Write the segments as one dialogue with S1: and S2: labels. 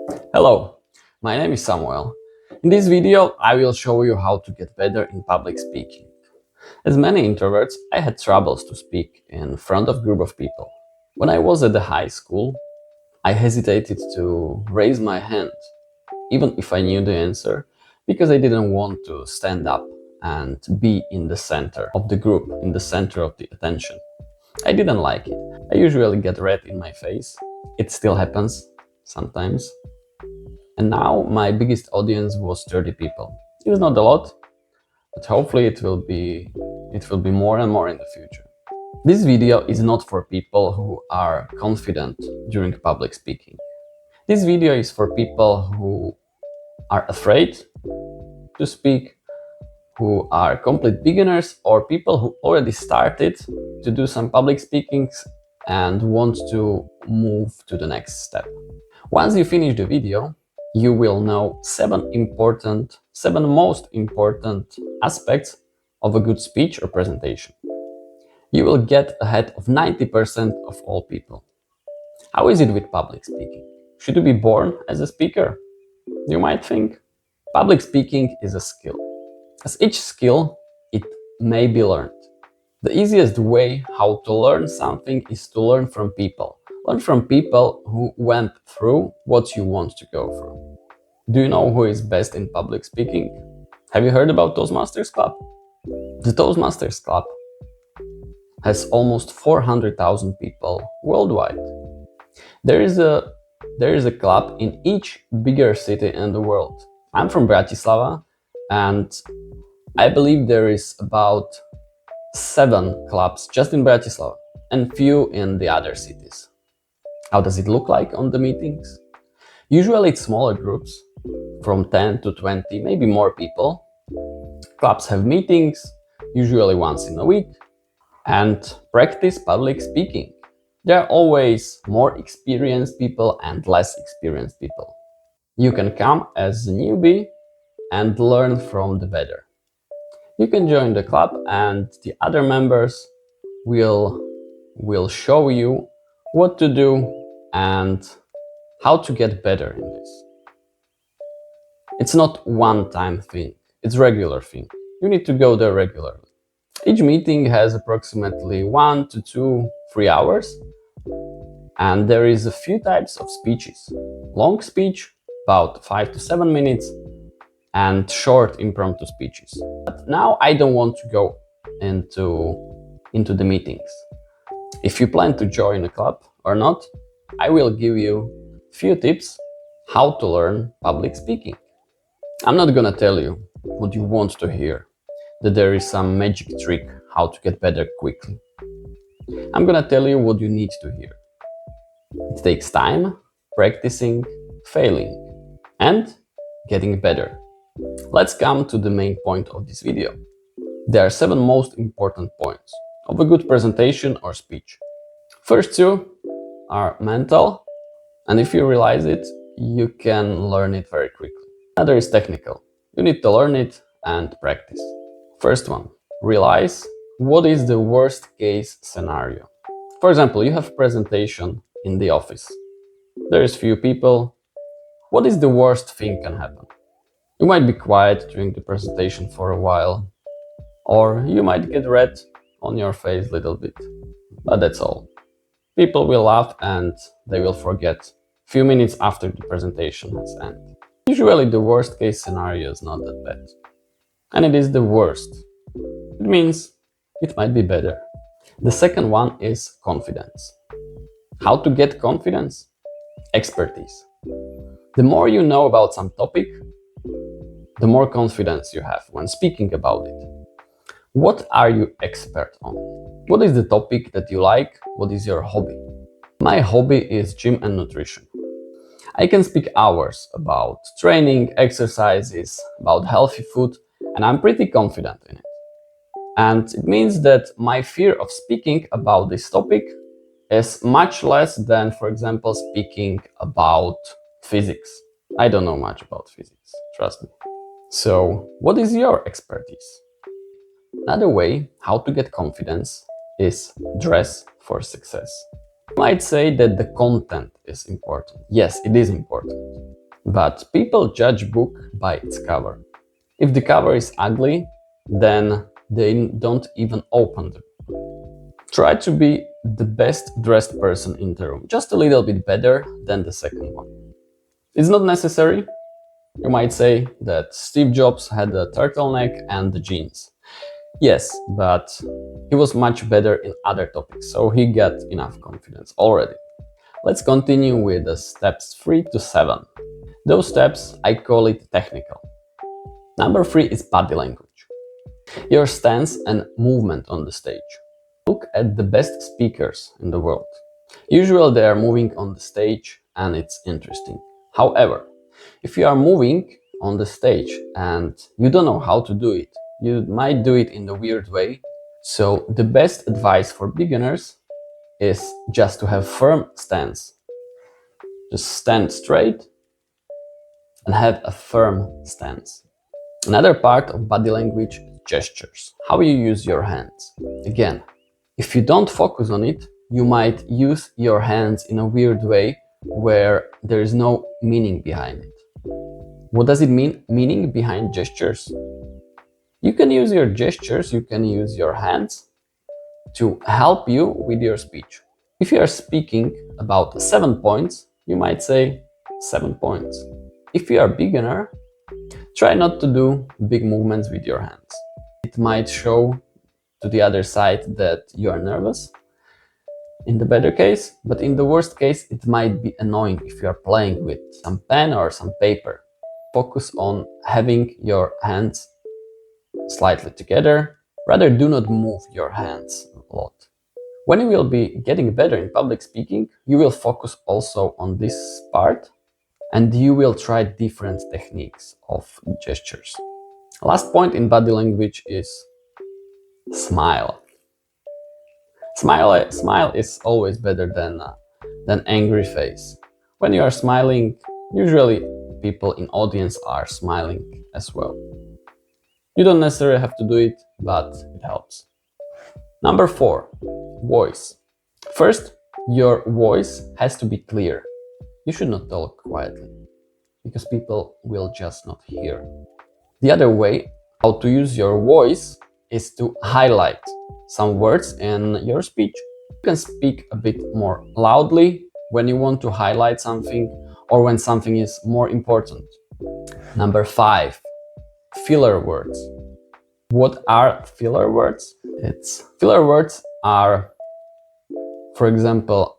S1: Hello, my name is Samuel. In this video, I will show you how to get better in public speaking. As many introverts, I had troubles to speak in front of a group of people. When I was at the high school, I hesitated to raise my hand, even if I knew the answer, because I didn't want to stand up and be in the center of the group, in the center of the attention. I didn't like it. I usually get red in my face. It still happens sometimes. And now my biggest audience was 30 people. It's not a lot, but hopefully it will be more and more in the future. This video is not for people who are confident during public speaking. This video is for people who are afraid to speak, who are complete beginners, or people who already started to do some public speakings and want to move to the next step. Once you finish the video, you will know seven most important aspects of a good speech or presentation. You will get ahead of 90% of all people. How is it with public speaking? Should you be born as a speaker? You might think. Public speaking is a skill. As each skill, it may be learned. The easiest way how to learn something is to learn from people. Learn from people who went through what you want to go through. Do you know who is best in public speaking? Have you heard about Toastmasters Club? The Toastmasters Club has almost 400,000 people worldwide. There is a club in each bigger city in the world. I'm from Bratislava, and I believe there is about 7 clubs just in Bratislava and few in the other cities. How does it look like on the meetings? Usually it's smaller groups, from 10 to 20, maybe more people. Clubs have meetings, usually once in a week, and practice public speaking. There are always more experienced people and less experienced people. You can come as a newbie and learn from the better. You can join the club and the other members will show you what to do and how to get better in this. It's not one-time thing, it's regular thing. You need to go there regularly. Each meeting has approximately 1 to 2, 3 hours, and there is a few types of speeches. Long speech, about 5 to 7 minutes, and short impromptu speeches. But now I don't want to go into the meetings. If you plan to join a club or not, I will give you a few tips how to learn public speaking. I'm not gonna tell you what you want to hear, that there is some magic trick how to get better quickly. I'm gonna tell you what you need to hear. It takes time, practicing, failing, and getting better. Let's come to the main point of this video. There are 7 most important points of a good presentation or speech. First 2 are mental, and if you realize it, you can learn it very quickly. Another is technical. You need to learn it and practice. First one, realize what is the worst case scenario. For example, you have a presentation in the office. There is few people. What is the worst thing can happen? You might be quiet during the presentation for a while, or you might get red on your face a little bit, but that's all. People will laugh and they will forget a few minutes after the presentation has ended. Usually the worst case scenario is not that bad, and it is the worst. It means it might be better. The second one is confidence. How to get confidence? Expertise. The more you know about some topic, the more confidence you have when speaking about it. What are you expert on? What is the topic that you like? What is your hobby? My hobby is gym and nutrition. I can speak hours about training, exercises, about healthy food, and I'm pretty confident in it. And it means that my fear of speaking about this topic is much less than, for example, speaking about physics. I don't know much about physics, trust me. So, what is your expertise? Another way how to get confidence is dress for success. You might say that the content is important. Yes, it is important. But people judge book by its cover. If the cover is ugly, then they don't even open the book. Try to be the best dressed person in the room, just a little bit better than the second one. It's not necessary. You might say that Steve Jobs had a turtleneck and the jeans. Yes, but he was much better in other topics, so he got enough confidence already. Let's continue with the steps 3 to 7. Those steps, I call it technical. Number 3 is body language. Your stance and movement on the stage. Look at the best speakers in the world. Usually they are moving on the stage and it's interesting. However, if you are moving on the stage and you don't know how to do it, you might do it in a weird way. So the best advice for beginners is just to have firm stance. Just stand straight and have a firm stance. Another part of body language is gestures, how you use your hands. Again, if you don't focus on it, you might use your hands in a weird way where there is no meaning behind it. What does it mean, meaning behind gestures? You can use your gestures, you can use your hands to help you with your speech. If you are speaking about 7 points, you might say 7 points. If you are a beginner, try not to do big movements with your hands. It might show to the other side that you are nervous, in the better case, but in the worst case, it might be annoying if you are playing with some pen or some paper. Focus on having your hands slightly together. Rather, do not move your hands a lot. When you will be getting better in public speaking, you will focus also on this part and you will try different techniques of gestures. Last point in body language is smile. Smile is always better than angry face. When you are smiling, usually people in audience are smiling as well. You don't necessarily have to do it, but it helps. Number 4, voice. First, your voice has to be clear. You should not talk quietly, because people will just not hear. The other way how to use your voice is to highlight some words in your speech. You can speak a bit more loudly when you want to highlight something or when something is more important. Number 5, filler words. What are filler words? Filler words are, for example,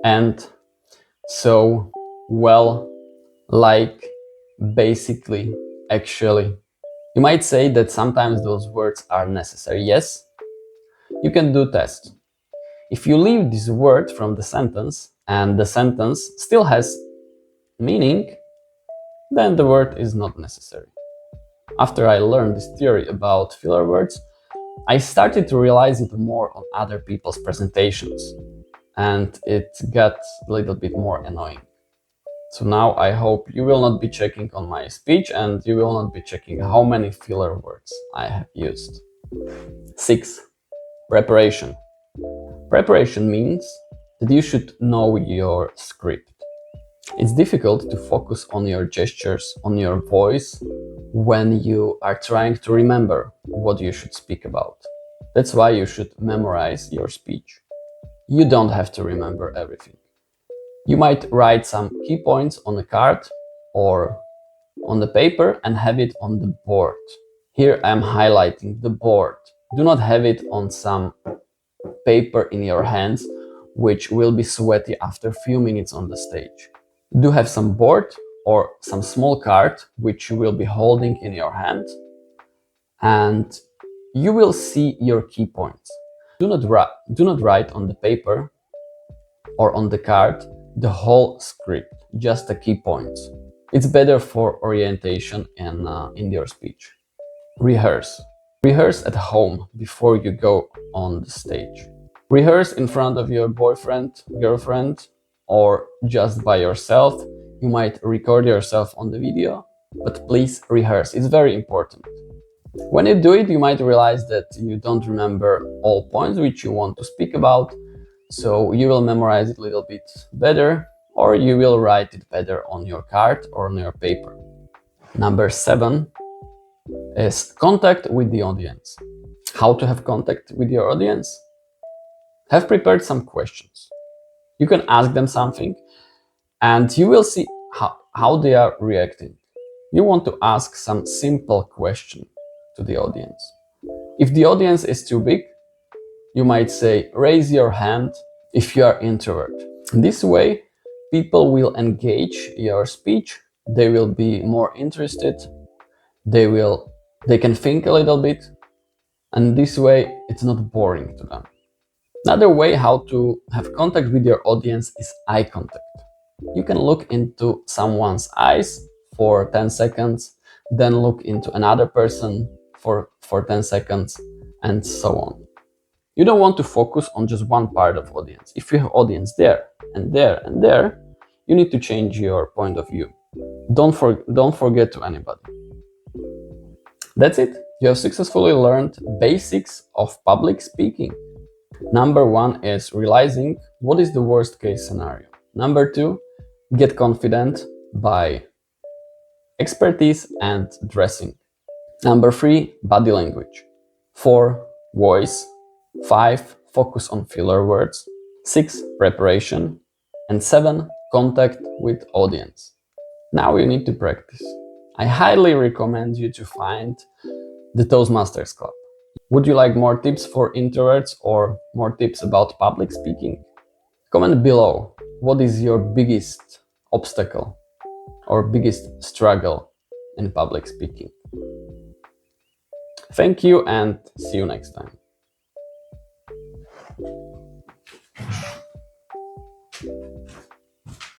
S1: and, so, well, like, basically, actually. You might say that sometimes those words are necessary. Yes, you can do test. If you leave this word from the sentence and the sentence still has meaning, then the word is not necessary. After I learned this theory about filler words, I started to realize it more on other people's presentations, and it got a little bit more annoying. So now I hope you will not be checking on my speech and you will not be checking how many filler words I have used. 6, preparation. Preparation means that you should know your script. It's difficult to focus on your gestures, on your voice, when you are trying to remember what you should speak about. That's why you should memorize your speech. You don't have to remember everything. You might write some key points on a card or on the paper and have it on the board. Here I am highlighting the board. Do not have it on some paper in your hands, which will be sweaty after a few minutes on the stage. Do have some board or some small card which you will be holding in your hand, and you will see your key points. Do not write on the paper or on the card the whole script, just the key points. It's better for orientation in your speech. Rehearse. Rehearse at home before you go on the stage. Rehearse in front of your boyfriend, girlfriend, or just by yourself. You might record yourself on the video, but please rehearse. It's very important. When you do it, you might realize that you don't remember all points which you want to speak about, so you will memorize it a little bit better, or you will write it better on your card or on your paper. Number 7 is contact with the audience. How to have contact with your audience? Have prepared some questions. You can ask them something and you will see how they are reacting. You want to ask some simple question to the audience. If the audience is too big, you might say, raise your hand if you are introvert. This way, people will engage your speech. They will be more interested. They can think a little bit. And this way, it's not boring to them. Another way how to have contact with your audience is eye contact. You can look into someone's eyes for 10 seconds, then look into another person for 10 seconds, and so on. You don't want to focus on just one part of audience. If you have audience there and there and there, you need to change your point of view. Don't forget to anybody. That's it. You have successfully learned basics of public speaking. Number 1 is realizing what is the worst case scenario. Number 2, get confident by expertise and dressing. Number 3, body language. 4, voice. 5, focus on filler words. 6, preparation. And 7, contact with audience. Now you need to practice. I highly recommend you to find the Toastmasters Club. Would you like more tips for introverts or more tips about public speaking? Comment below. What is your biggest obstacle or biggest struggle in public speaking? Thank you and see you next time.